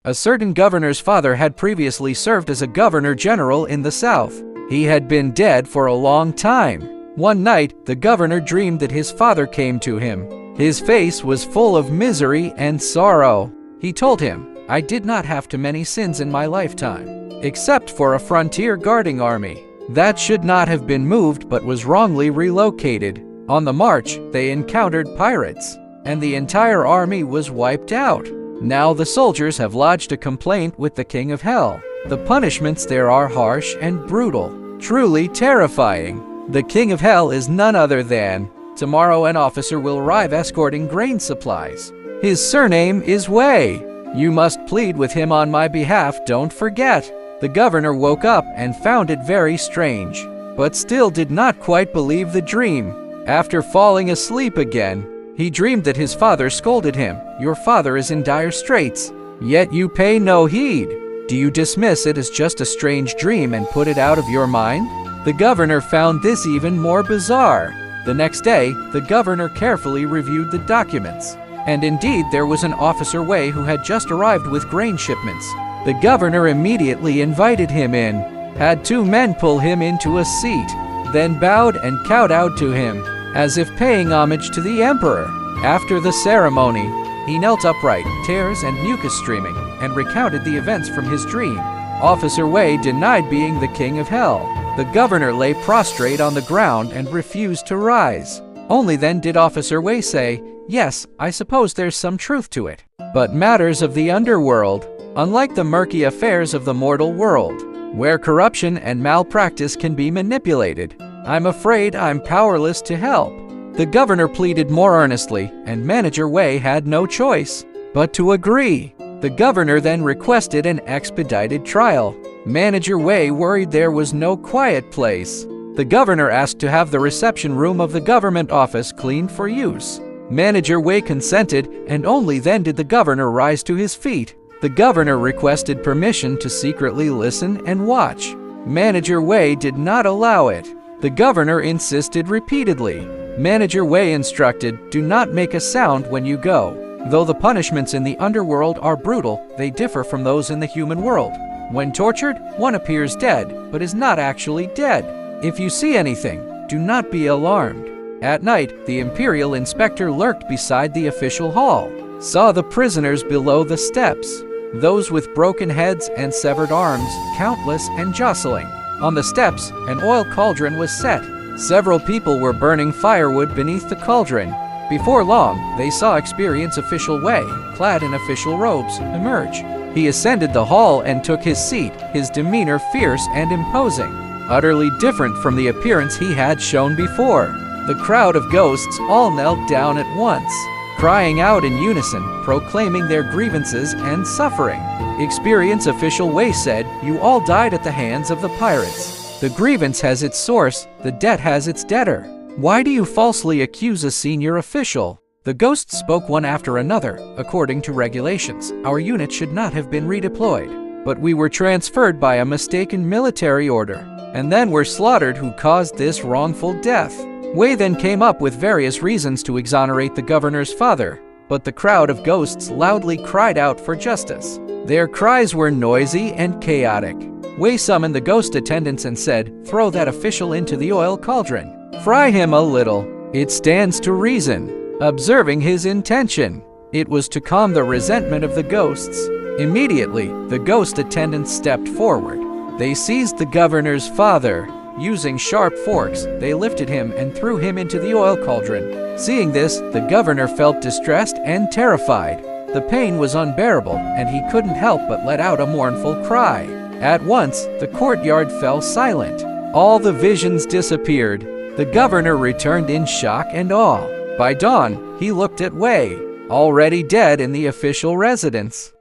A certain governor's father had previously served as a governor-general in the south. He had been dead for a long time. One night, the governor dreamed that his father came to him. His face was full of misery and sorrow. He told him, "I did not have too many sins in my lifetime, except for a frontier guarding army that should not have been moved but was wrongly relocated. On the march, they encountered pirates, and the entire army was wiped out. Now the soldiers have lodged a complaint with the King of Hell. The punishments there are harsh and brutal, truly terrifying. The King of Hell is none other than, tomorrow an officer will arrive escorting grain supplies. His surname is Wei. You must plead with him on my behalf, don't forget." The governor woke up and found it very strange, but still did not quite believe the dream. After falling asleep again, he dreamed that his father scolded him. "Your father is in dire straits, yet you pay no heed. Do you dismiss it as just a strange dream and put it out of your mind?" The governor found this even more bizarre. The next day, the governor carefully reviewed the documents, and indeed there was an officer Wei who had just arrived with grain shipments. The governor immediately invited him in, had two men pull him into a seat, then bowed and kowtowed to him, as if paying homage to the emperor. After the ceremony, he knelt upright, tears and mucus streaming, and recounted the events from his dream. Officer Wei denied being the King of Hell. The governor lay prostrate on the ground and refused to rise. Only then did Officer Wei say, "Yes, I suppose there's some truth to it. But matters of the underworld, unlike the murky affairs of the mortal world, where corruption and malpractice can be manipulated, I'm afraid I'm powerless to help." The governor pleaded more earnestly, and Manager Wei had no choice but to agree. The governor then requested an expedited trial. Manager Wei worried there was no quiet place. The governor asked to have the reception room of the government office cleaned for use. Manager Wei consented, and only then did the governor rise to his feet. The governor requested permission to secretly listen and watch. Manager Wei did not allow it. The governor insisted repeatedly. Manager Wei instructed, "Do not make a sound when you go. Though the punishments in the underworld are brutal, they differ from those in the human world. When tortured, one appears dead, but is not actually dead. If you see anything, do not be alarmed." At night, the imperial inspector lurked beside the official hall, saw the prisoners below the steps, those with broken heads and severed arms, countless and jostling. On the steps, an oil cauldron was set. Several people were burning firewood beneath the cauldron. Before long, they saw experienced official Wei, clad in official robes, emerge. He ascended the hall and took his seat, his demeanor fierce and imposing, utterly different from the appearance he had shown before. The crowd of ghosts all knelt down at once, crying out in unison, proclaiming their grievances and suffering. Experienced official Wei said, "You all died at the hands of the pirates. The grievance has its source, the debt has its debtor. Why do you falsely accuse a senior official?" The ghosts spoke one after another. "According to regulations, our unit should not have been redeployed, but we were transferred by a mistaken military order, and then were slaughtered who caused this wrongful death." Wei then came up with various reasons to exonerate the governor's father, but the crowd of ghosts loudly cried out for justice. Their cries were noisy and chaotic. Wei summoned the ghost attendants and said, "Throw that official into the oil cauldron. Fry him a little. It stands to reason." Observing his intention, it was to calm the resentment of the ghosts. Immediately, the ghost attendants stepped forward. They seized the governor's father. Using sharp forks, they lifted him and threw him into the oil cauldron. Seeing this, the governor felt distressed and terrified. The pain was unbearable, and he couldn't help but let out a mournful cry. At once, the courtyard fell silent. All the visions disappeared. The governor returned in shock and awe. By dawn, he looked at Wei, already dead in the official residence.